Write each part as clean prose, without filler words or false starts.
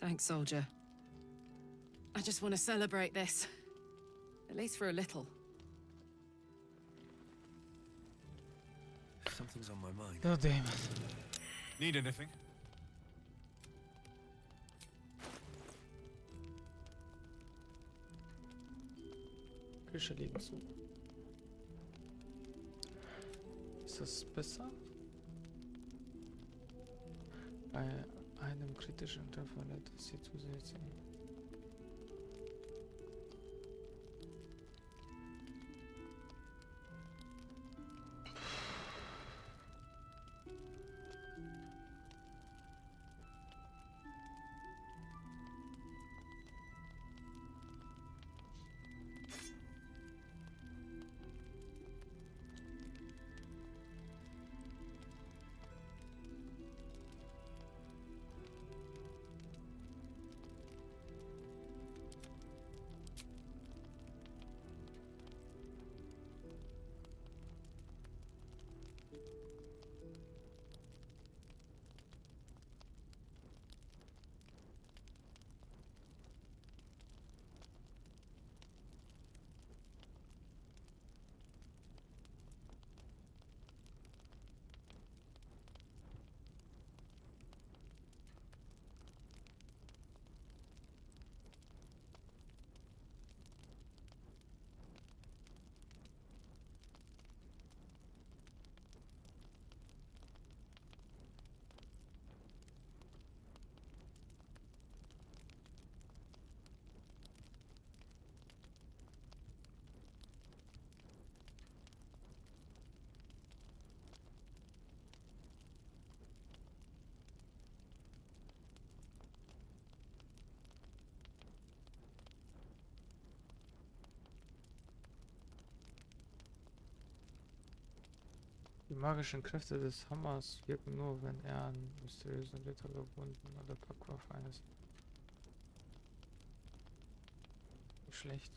Thanks, soldier. I just want to celebrate this. At least for a little. Something's on my mind. God damn it. Need anything? Küche liegen zu. Ist das besser? Bei einem kritischen Treffer lädt es hier zusätzlich. Die magischen Kräfte des Hammers wirken nur, wenn er an mysteriösen Ritter gebunden oder Packwaffe eines. Nicht schlecht.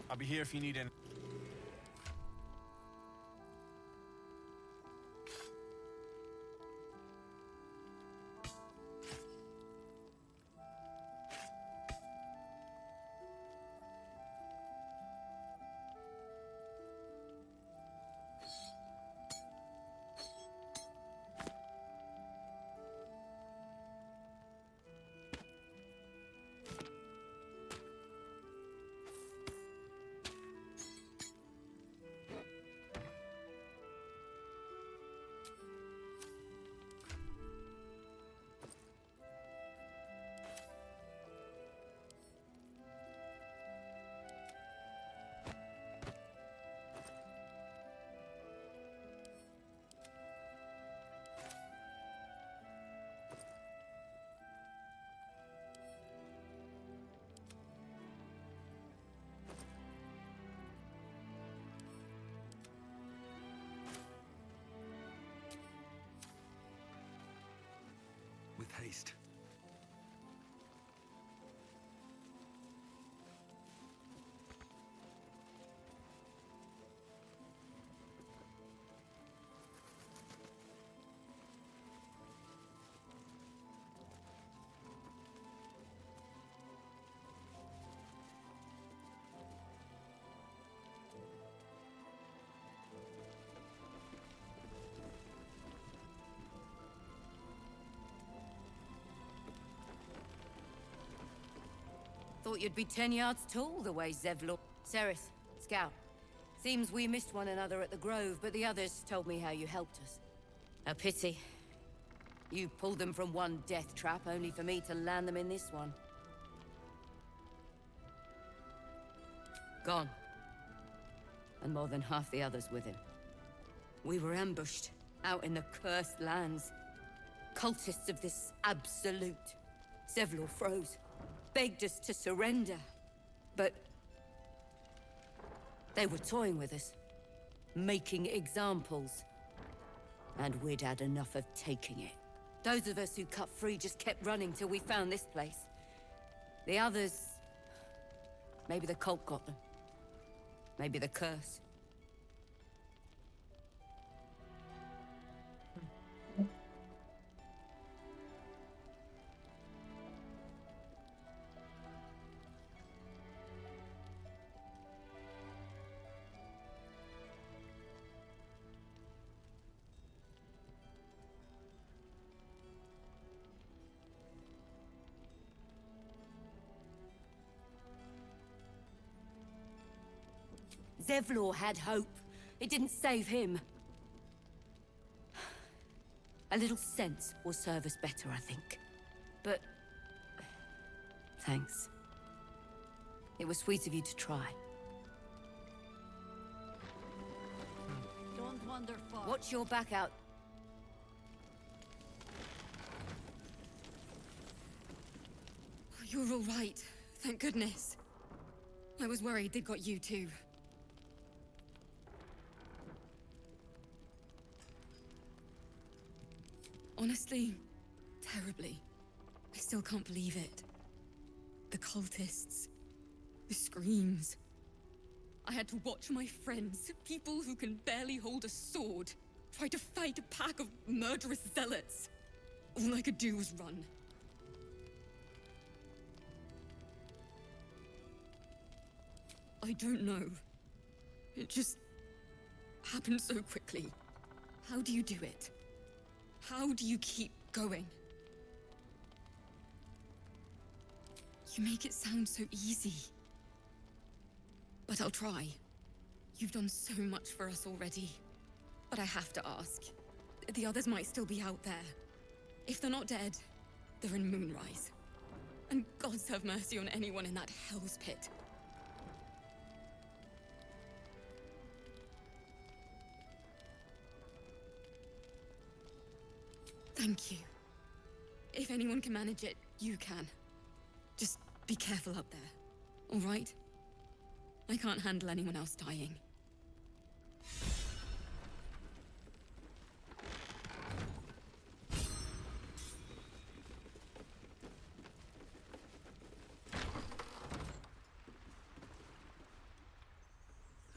I'll be here if you need any. With haste. Thought you'd be 10 yards tall the way Zev looked. Sereth, Scout. Seems we missed one another at the Grove, but the others told me how you helped us. A pity. You pulled them from one death trap, only for me to land them in this one. Gone. And more than half the others with him. We were ambushed. out in the cursed lands. Cultists of this absolute. Zevlor froze, begged us to surrender. But they were toying with us, making examples. And we'd had enough of taking it. Those of us who cut free just kept running till we found this place. The others... maybe the cult got them. Maybe the curse. Zevlor had hope. It didn't save him. A little sense will serve us better, I think. But... thanks. It was sweet of you to try. Don't wander far. Watch your back out. You're all right. Thank goodness. I was worried they'd got you too. Honestly, terribly. I still can't believe it. The cultists. The screams. I had to watch my friends, people who can barely hold a sword, try to fight a pack of murderous zealots. All I could do was run. I don't know. It just happened so quickly. How do you do it? How do you keep going? You make it sound so easy. But I'll try. You've done so much for us already. But I have to ask. The others might still be out there. If they're not dead, they're in Moonrise. And gods have mercy on anyone in that hell's pit. Thank you. If anyone can manage it, you can. Just be careful up there, all right? I can't handle anyone else dying.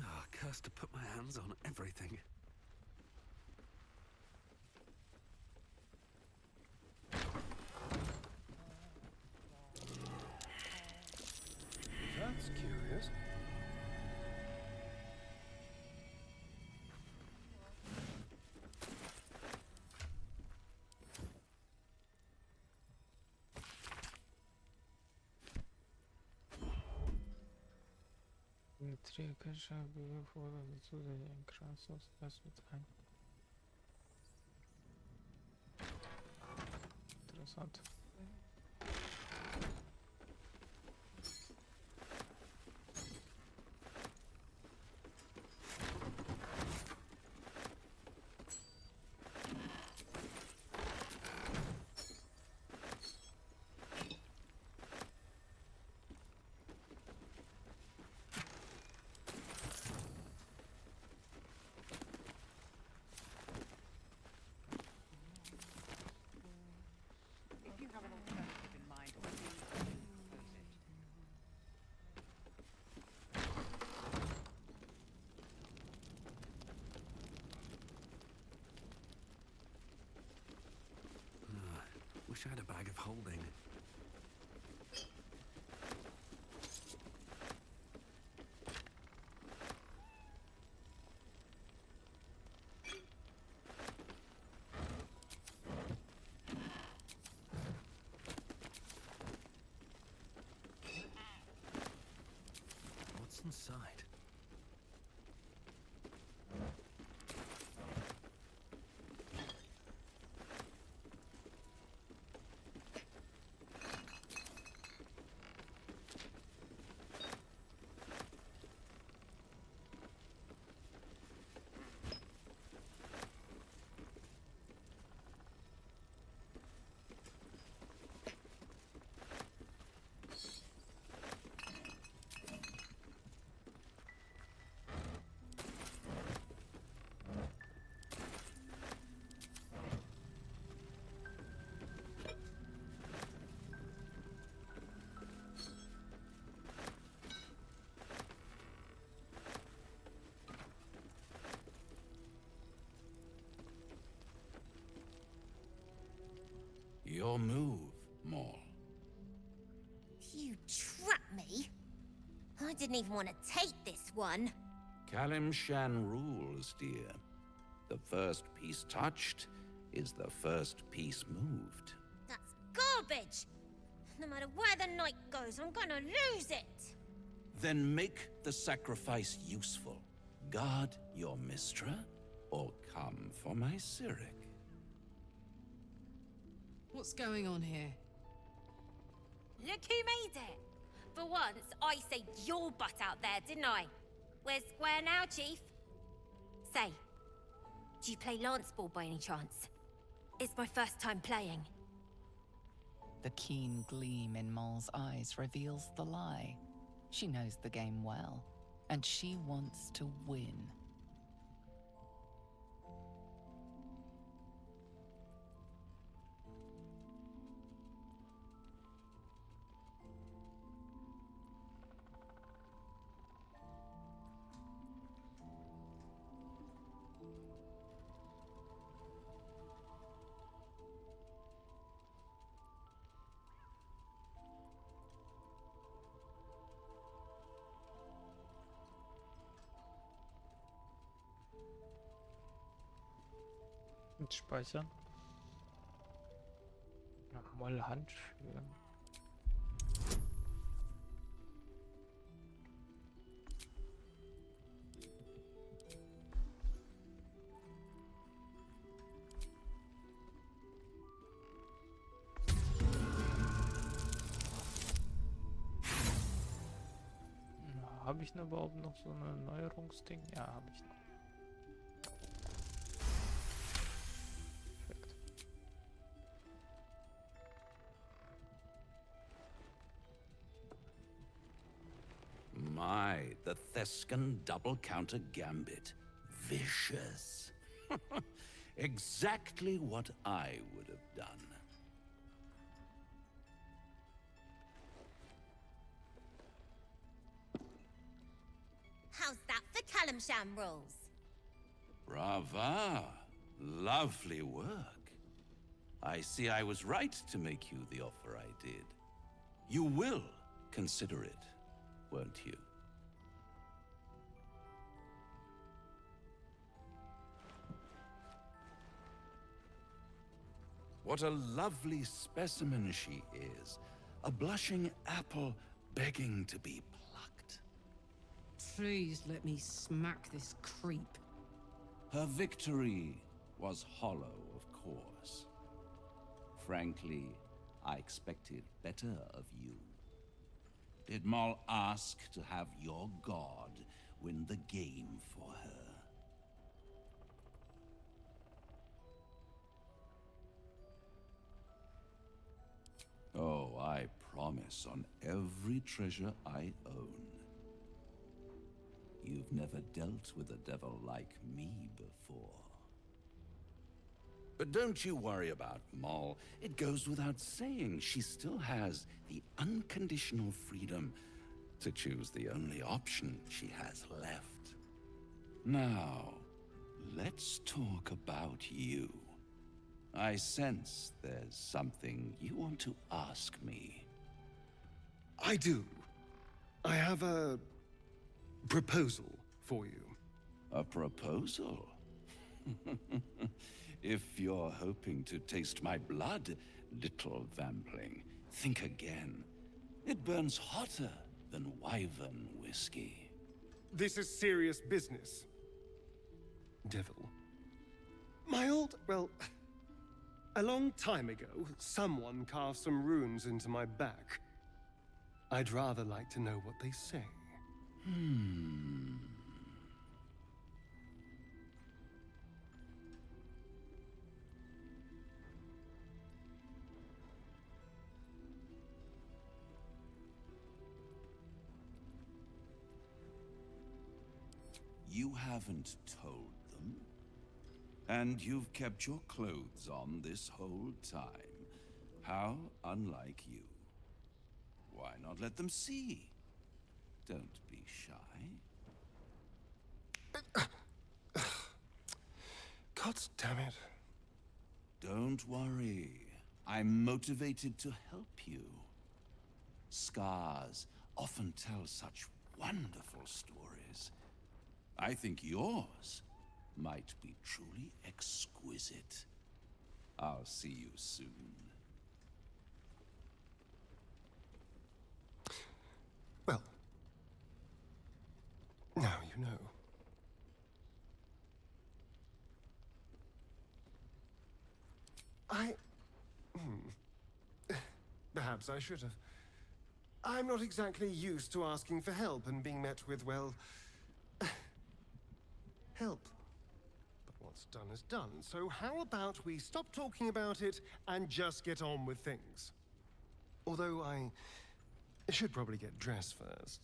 Ah, cursed to put my hands on everything. That's curious. Внутри кэша было фото отсюда я красил свидание. Interessant. If you have an alternative in mind, please propose it. Wish I had a bag of holding. What's inside? your move, Maul? You trapped me? I didn't even want to take this one. Kalimshan rules, dear. The first piece touched is the first piece moved. That's garbage! No matter where the night goes, I'm gonna lose it! Then make the sacrifice useful. Guard your Mistra, or come for my Cyric. What's going on here? Look who made it! For once, I saved your butt out there, didn't I? We're square now, Chief. Say, do you play lance ball by any chance? It's my first time playing. The keen gleam in Maul's eyes reveals the lie. She knows the game well, and she wants to win. Und speichern. Nochmal Hand führen. Habe ich denn überhaupt noch so eine Neuerungsding? Ja, habe ich noch. My, the Thescan double counter gambit. Vicious. Exactly what I would have done. How's that for Kalimshan rules? Brava. Lovely work. I see I was right to make you the offer I did. You will consider it, won't you? What a lovely specimen she is. A blushing apple begging to be plucked. Please let me smack this creep. Her victory was hollow, of course. Frankly, I expected better of you. Did Maul ask to have your god win the game for her? Oh, I promise on every treasure I own. You've never dealt with a devil like me before. But don't you worry about Maul. It goes without saying, she still has the unconditional freedom to choose the only option she has left. Now, let's talk about you. I sense there's something you want to ask me. I do. I have a proposal for you. A proposal? If you're hoping to taste my blood, little vampling, think again. It burns hotter than wyvern whiskey. This is serious business. Devil. My old... well... A long time ago, someone carved some runes into my back. I'd rather like to know what they say. You haven't told them. And you've kept your clothes on this whole time. How unlike you. Why not let them see? Don't be shy. God damn it. Don't worry. I'm motivated to help you. Scars often tell such wonderful stories. I think yours might be truly exquisite. I'll see you soon. Well, now you know. Perhaps I should have. I'm not exactly used to asking for help and being met with, well, help. But what's done is done, so how about we stop talking about it and just get on with things? Although I should probably get dressed first.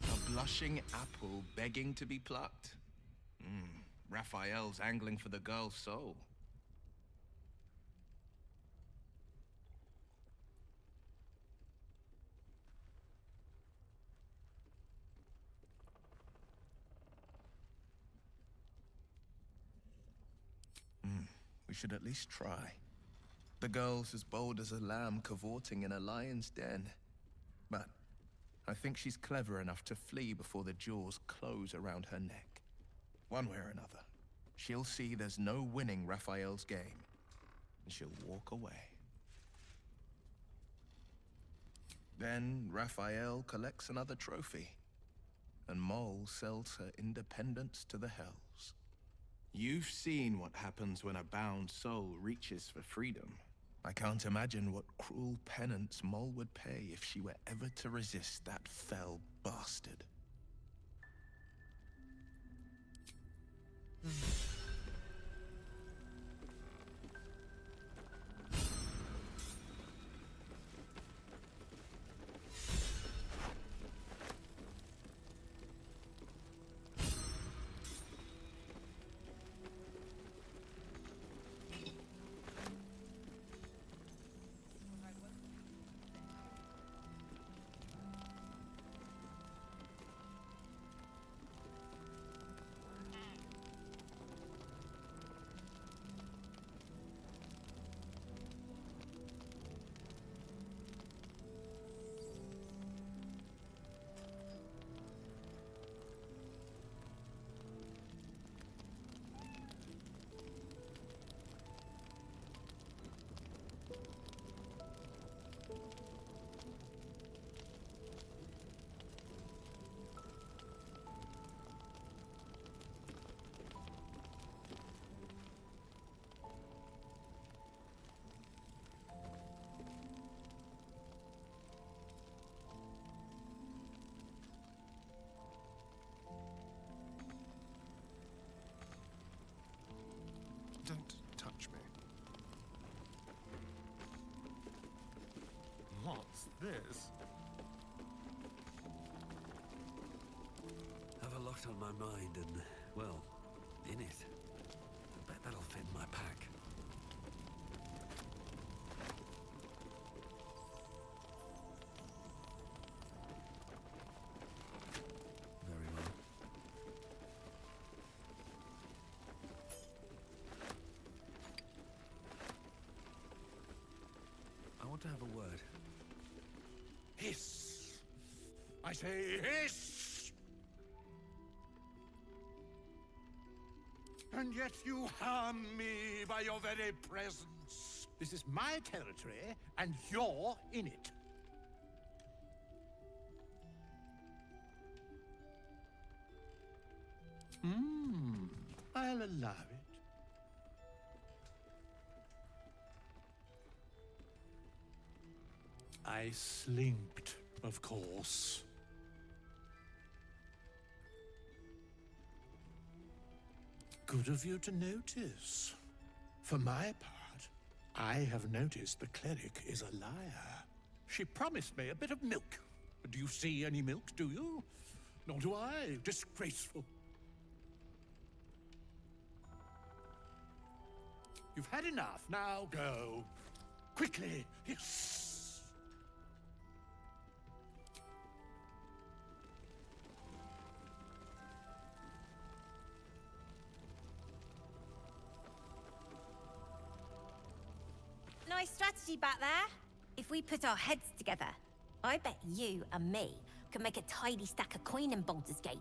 A blushing apple begging to be plucked? Raphael's angling for the girl's soul. We should at least try. The girl's as bold as a lamb cavorting in a lion's den. But I think she's clever enough to flee before the jaws close around her neck. One way or another, she'll see there's no winning Raphael's game, and she'll walk away. Then Raphael collects another trophy, and Mol sells her independence to the Hells. You've seen what happens when a bound soul reaches for freedom. I can't imagine what cruel penance Mol would pay if she were ever to resist that fell bastard. Don't touch me. What's this? Have a lot on my mind and, well, in it. I bet that'll fit in my pack. Very well. I want to have a word. Hiss! I say hiss! And yet you harm me by your very presence. This is my territory, and you're in it. I'll allow it. I slinked, of course. Good of you to notice. For my part, I have noticed the cleric is a liar. She promised me a bit of milk. Do you see any milk, do you? Nor do I. Disgraceful. You've had enough. Now go. Quickly. Yes. strategy back there. If we put our heads together, I bet you and me can make a tidy stack of coin in Baldur's Gate.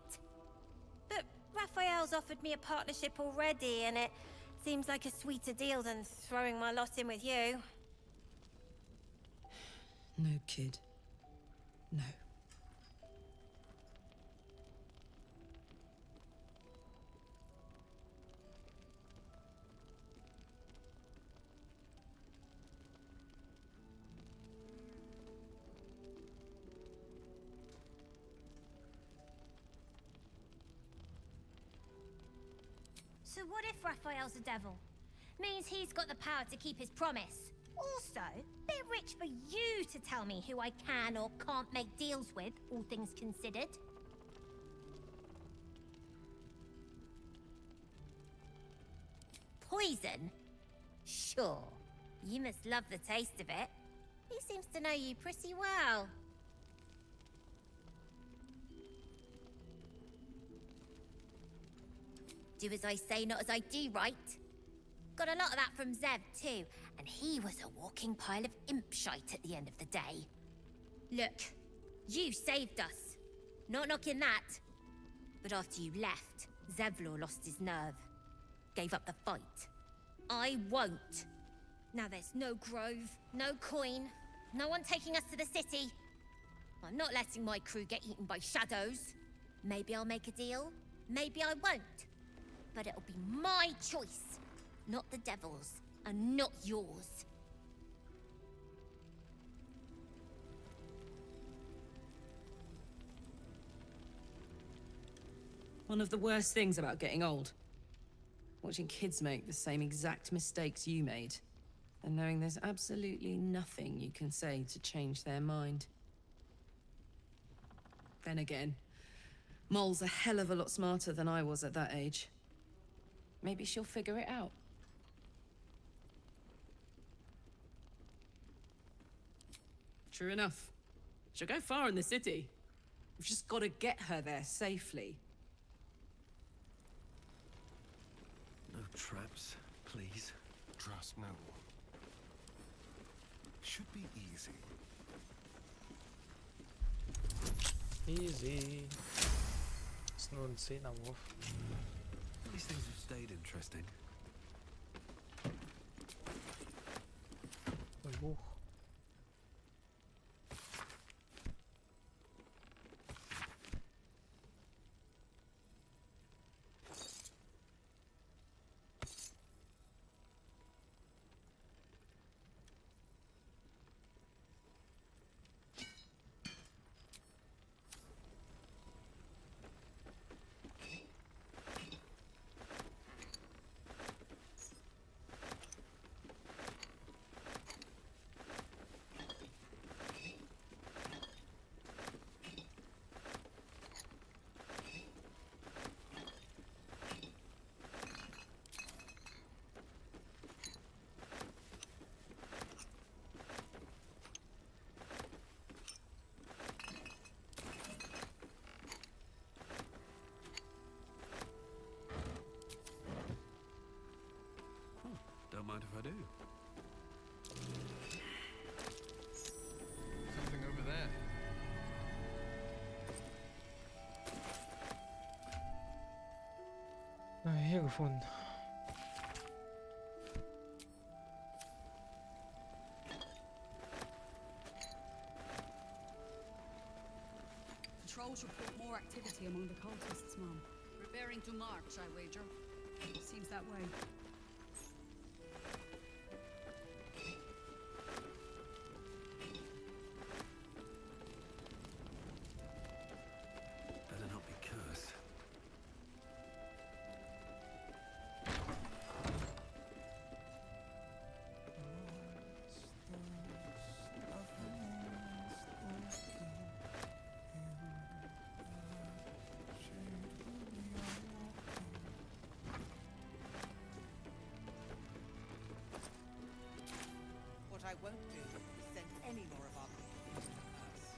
But Raphael's offered me a partnership already, and it seems like a sweeter deal than throwing my lot in with you. No, kid. No. So what if Raphael's a devil? Means he's got the power to keep his promise. Also, bit rich for you to tell me who I can or can't make deals with, all things considered. Poison? Sure. You must love the taste of it. He seems to know you pretty well. Do as I say, not as I do, right? Got a lot of that from Zev, too, and he was a walking pile of imp shite at the end of the day. Look, you saved us. Not knocking that. But after you left, Zevlor lost his nerve. Gave up the fight. I won't. Now there's no grove, no coin, no one taking us to the city. I'm not letting my crew get eaten by shadows. Maybe I'll make a deal, maybe I won't. But it'll be my choice, not the devil's, and not yours. One of the worst things about getting old. Watching kids make the same exact mistakes you made. And knowing there's absolutely nothing you can say to change their mind. Then again, Mole's a hell of a lot smarter than I was at that age. Maybe she'll figure it out. True enough. She'll go far in the city. We've just got to get her there safely. No traps, please. Trust no one. Should be easy. Easy. Ist nur ein 10er-Wurf. These things have stayed interesting. Ein Buch. Don't mind if I do. Something over there. Hier gefunden. Patrols report more activity among the cultists, Mum. Preparing to march, I wager. Seems that way. Better not be cursed. What I won't do is send any more of our people to the curse.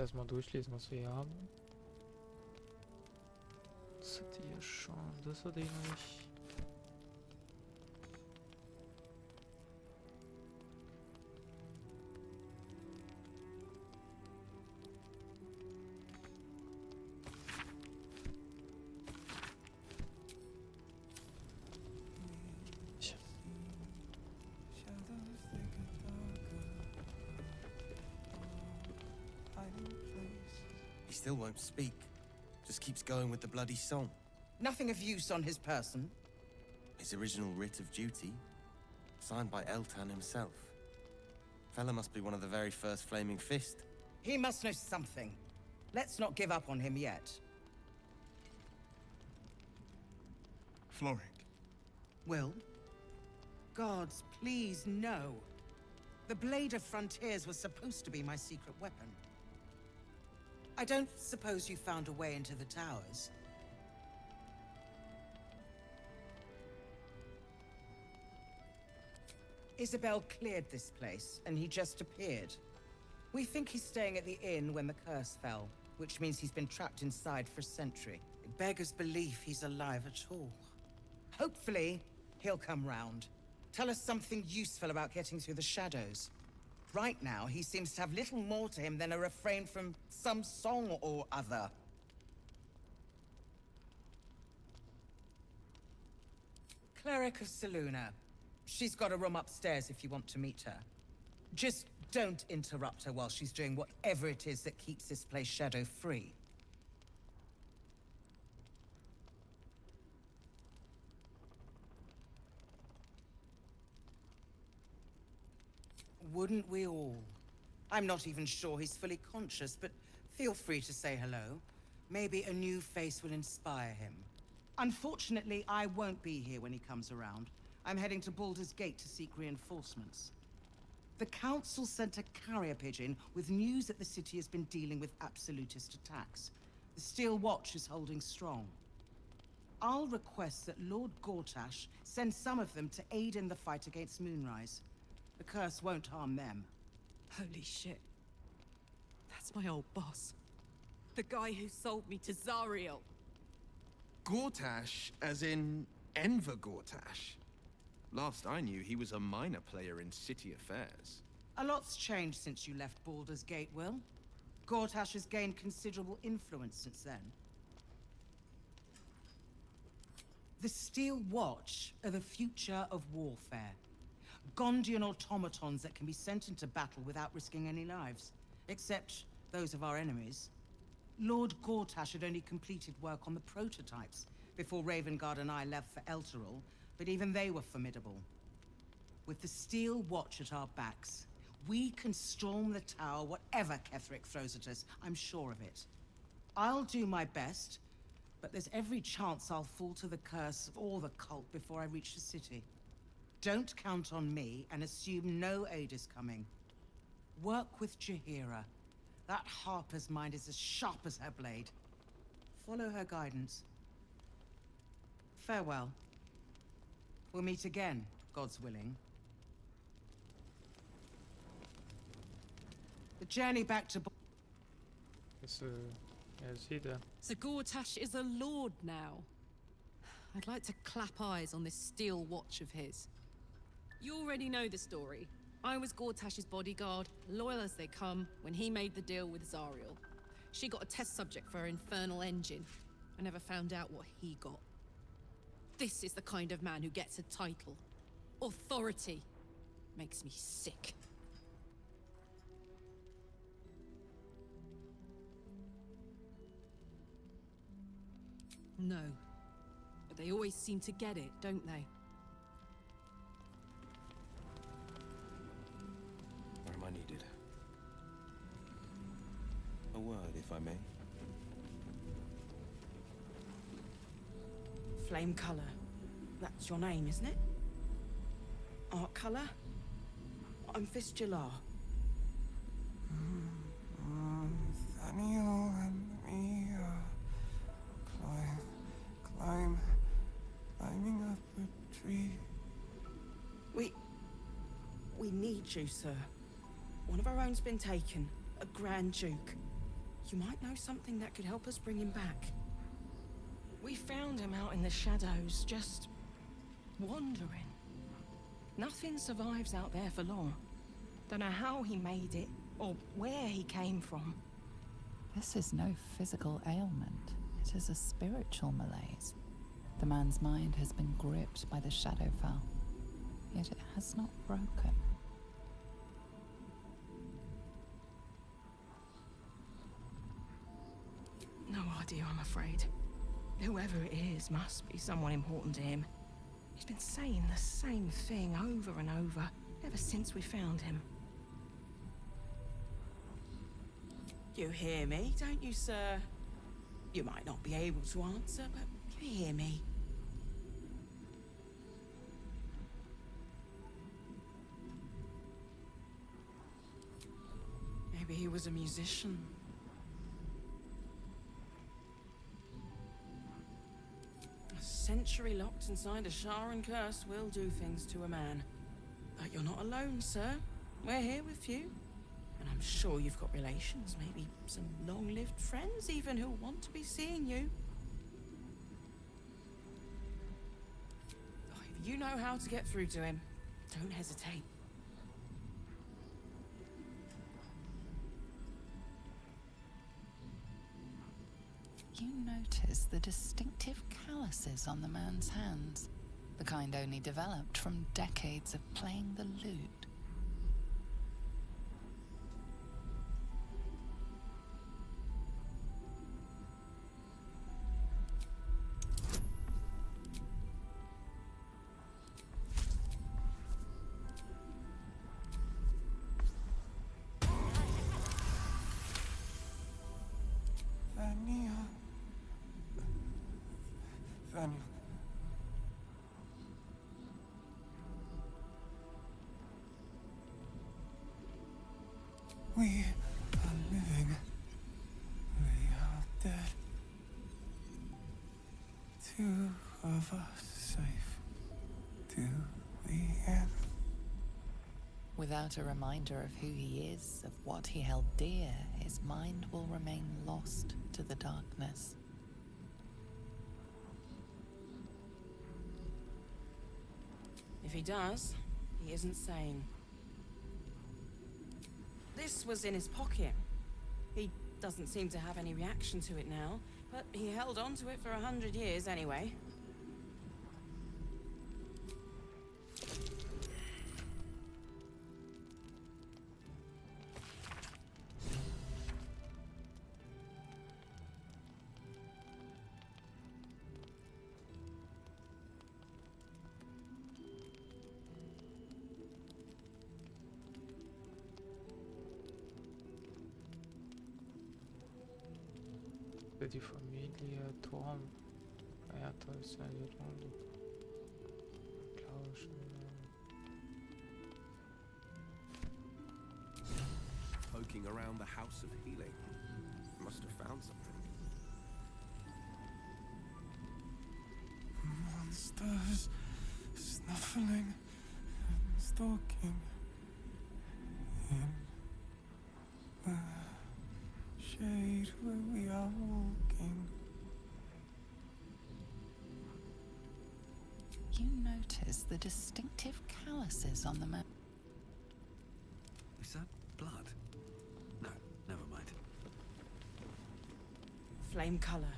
erstmal durchlesen, was wir hier haben. Das hatte ich ja schon. Das hatte ich noch nicht. He still won't speak. Just keeps going with the bloody song. Nothing of use on his person. His original writ of duty, signed by Eltan himself. Fella must be one of the very first Flaming Fist. He must know something. Let's not give up on him yet. Floric. Will? Gods, please, no. The Blade of Frontiers was supposed to be my secret weapon. I don't suppose you found a way into the towers? Isabel cleared this place, and he just appeared. We think he's staying at the inn when the curse fell, which means he's been trapped inside for a century. It beggars belief he's alive at all. Hopefully, he'll come round. Tell us something useful about getting through the shadows. Right now, he seems to have little more to him than a refrain from some song or other. Cleric of Saluna. She's got a room upstairs if you want to meet her. Just don't interrupt her while she's doing whatever it is that keeps this place shadow-free. Wouldn't we all? I'm not even sure he's fully conscious, but feel free to say hello. Maybe a new face will inspire him. Unfortunately, I won't be here when he comes around. I'm heading to Baldur's Gate to seek reinforcements. The Council sent a carrier pigeon with news that the city has been dealing with absolutist attacks. The Steel Watch is holding strong. I'll request that Lord Gortash send some of them to aid in the fight against Moonrise. The curse won't harm them. Holy shit. That's my old boss. The guy who sold me to Zariel. Gortash, as in Enver Gortash. Last I knew, he was a minor player in city affairs. A lot's changed since you left Baldur's Gate, Will. Gortash has gained considerable influence since then. The Steel Watch are the future of warfare. Gondian automatons that can be sent into battle without risking any lives. Except those of our enemies. Lord Gortash had only completed work on the prototypes before Ravengard and I left for Elturel, but even they were formidable. With the Steel Watch at our backs, we can storm the tower whatever Ketheric throws at us, I'm sure of it. I'll do my best, but there's every chance I'll fall to the curse or the cult before I reach the city. Don't count on me and assume no aid is coming. Work with Jaheira. That Harper's mind is as sharp as her blade. Follow her guidance. Farewell. We'll meet again, God's willing. The journey back to... Is he there? So Gortash is a lord now. I'd like to clap eyes on this Steel Watch of his. You already know the story. I was Gortash's bodyguard, loyal as they come, when he made the deal with Zariel. She got a test subject for her infernal engine. I never found out what he got. This is the kind of man who gets a title. Authority. Makes me sick. No. But they always seem to get it, don't they? Where am I needed? A word, if I may. Flame color. That's your name, isn't it? Art color? I'm Fistular. Nathaniel and me climbing up a tree. We need you, sir. One of our own's been taken. A Grand Duke. You might know something that could help us bring him back. We found him out in the shadows, just wandering. Nothing survives out there for long. Don't know how he made it, or where he came from. This is no physical ailment. It is a spiritual malaise. The man's mind has been gripped by the Shadowfell, yet it has not broken. No idea, I'm afraid. Whoever it is must be someone important to him. He's been saying the same thing over and over, ever since we found him. You hear me, don't you, sir? You might not be able to answer, but you hear me. Maybe he was a musician. A century locked inside a Sharan curse will do things to a man. But you're not alone, sir. We're here with you. And I'm sure you've got relations, maybe some long-lived friends even who want to be seeing you. Oh, if you know how to get through to him, don't hesitate. You notice the distinctive calluses on the man's hands, the kind only developed from decades of playing the lute. Daniel. We are living. We are dead. Two of us safe to the end. Without a reminder of who he is, of what he held dear, his mind will remain lost to the darkness. If he does, he isn't sane. This was in his pocket. He doesn't seem to have any reaction to it now, but he held on to it for 100 years anyway. Die Familie Torm feierter ist ja die Runde. Klauschen. Poking around the House of Healing. Must have found something. Monsters snuffling and stalking in the shade where we are walking. You notice the distinctive calluses on the man. Is that blood? No, never mind. Flame color.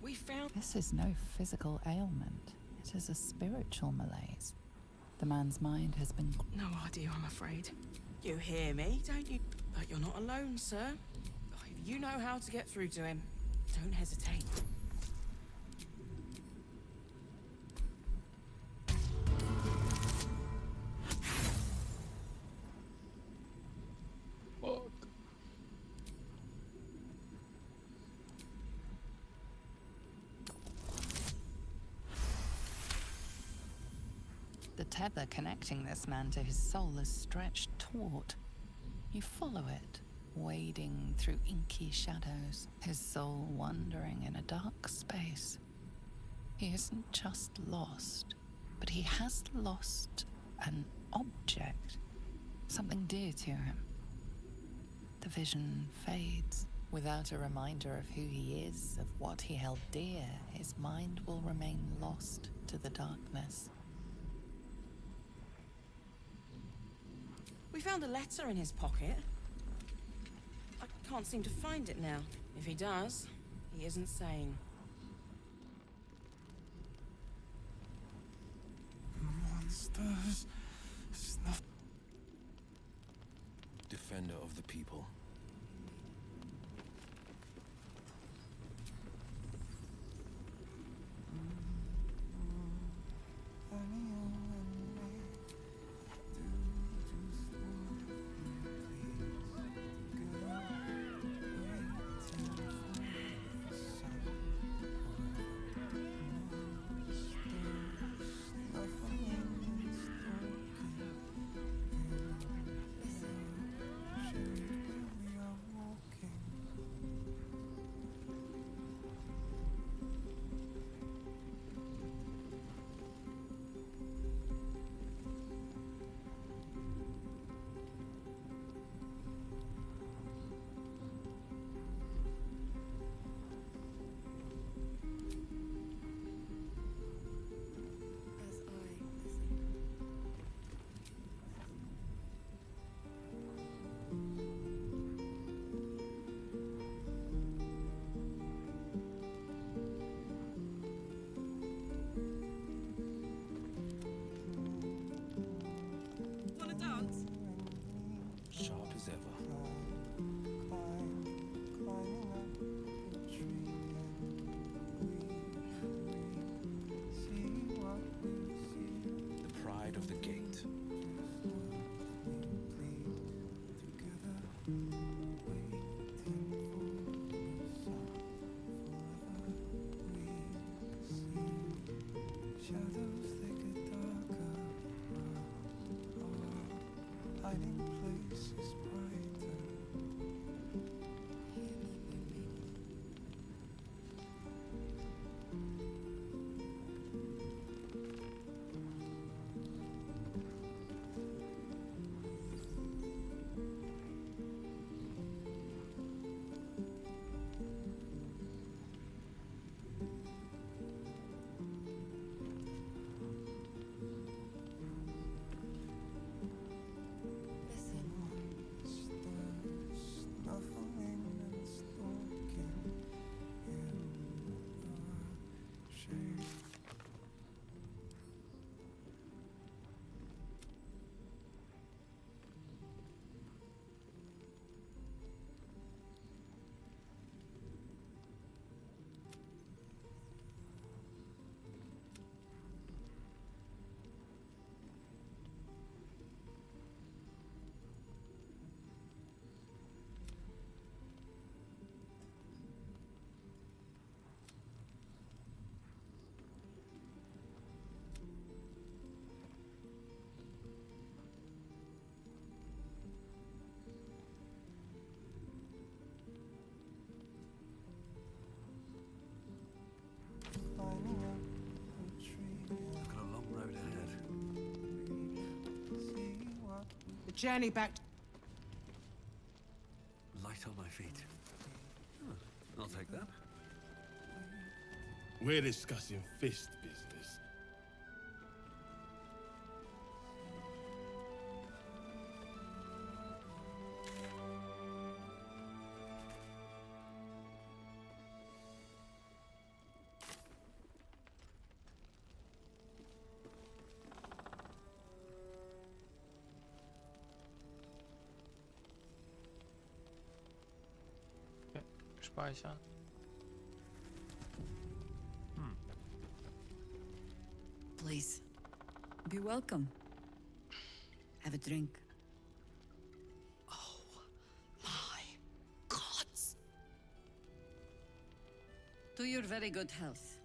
We found... This is no physical ailment. It is a spiritual malaise. The man's mind has been... No idea, I'm afraid. You hear me, don't you? But you're not alone, sir. If you know how to get through to him, don't hesitate. The tether connecting this man to his soul is stretched taut. You follow it, wading through inky shadows, his soul wandering in a dark space. He isn't just lost, but he has lost an object, something dear to him. The vision fades. Without a reminder of who he is, of what he held dear, his mind will remain lost to the darkness. We found a letter in his pocket. I can't seem to find it now. If he does, he isn't sane. Monsters. Snuff. Defender of the people. Sharp as ever. The pride of the gate. Shadows they get darker. Hiding places brighter. I've got a long road ahead. The journey back. Light on my feet. Huh, I'll take that. We're discussing fist business. Okay, speichern. Please. Be welcome. Have a drink. Oh, my gods! To your very good health.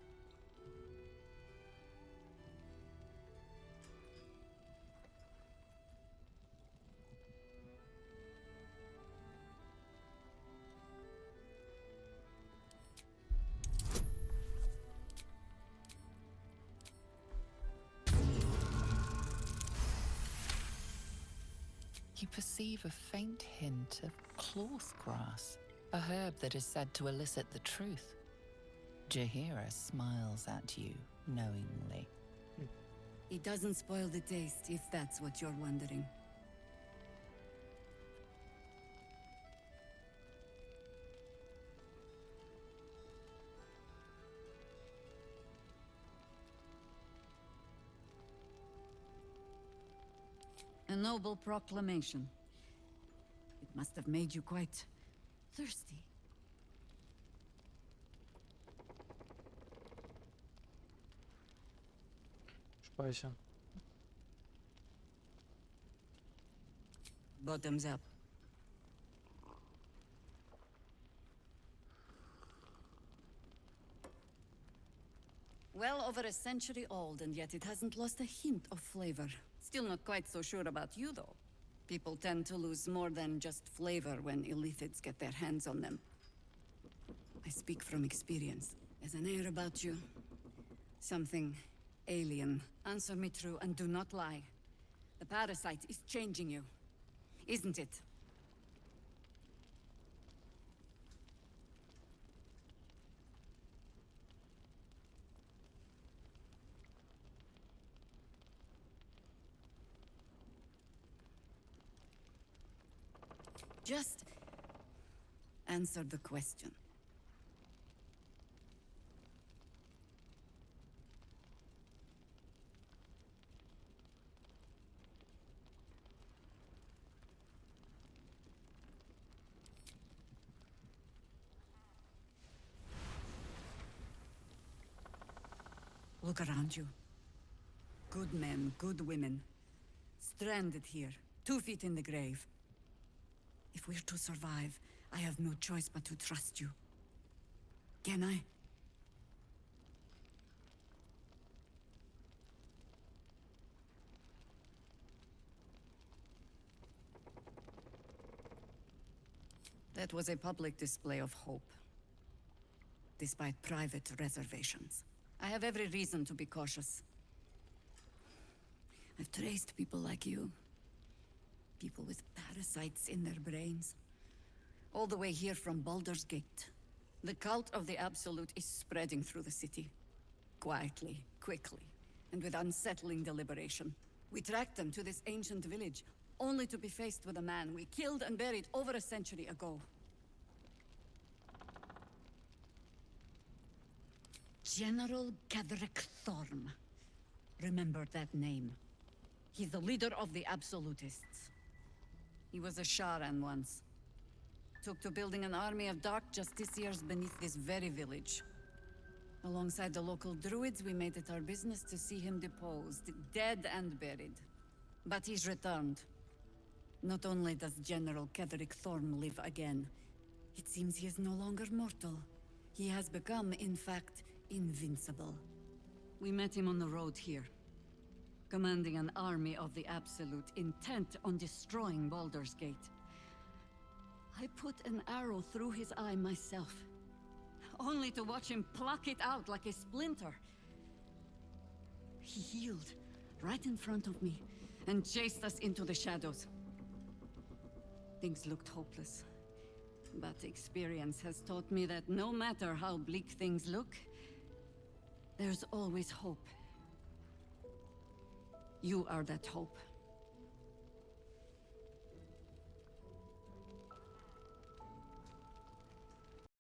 You perceive a faint hint of cloth grass, a herb that is said to elicit the truth. Jaheira smiles at you knowingly. It doesn't spoil the taste, if that's what you're wondering. A noble proclamation. It must have made you quite thirsty. Speichern. Bottoms up. Well over a century old, and yet it hasn't lost a hint of flavor. Still not quite so sure about you, though. People tend to lose more than just flavor when illithids get their hands on them. I speak from experience. There's an air about you. Something alien. Answer me true and do not lie. The parasite is changing you, isn't it? Just answer the question. Look around you. Good men, good women. Stranded here, 2 feet in the grave. If we're to survive, I have no choice but to trust you. Can I? That was a public display of hope, despite private reservations. I have every reason to be cautious. I've traced people like you. People with parasites in their brains. All the way here from Baldur's Gate. The cult of the Absolute is spreading through the city. Quietly, quickly, and with unsettling deliberation. We tracked them to this ancient village, only to be faced with a man we killed and buried over a century ago. General Gadrick Thorm. Remember that name. He's the leader of the Absolutists. He was a Sharan once. Took to building an army of dark justiciars beneath this very village. Alongside the local druids, we made it our business to see him deposed, dead and buried. But he's returned. Not only does General Kedrick Thorm live again, it seems he is no longer mortal. He has become, in fact, invincible. We met him on the road here, commanding an army of the Absolute, intent on destroying Baldur's Gate. I put an arrow through his eye myself, only to watch him pluck it out like a splinter. He healed right in front of me and chased us into the shadows. Things looked hopeless, but experience has taught me that no matter how bleak things look, there's always hope. You are that hope.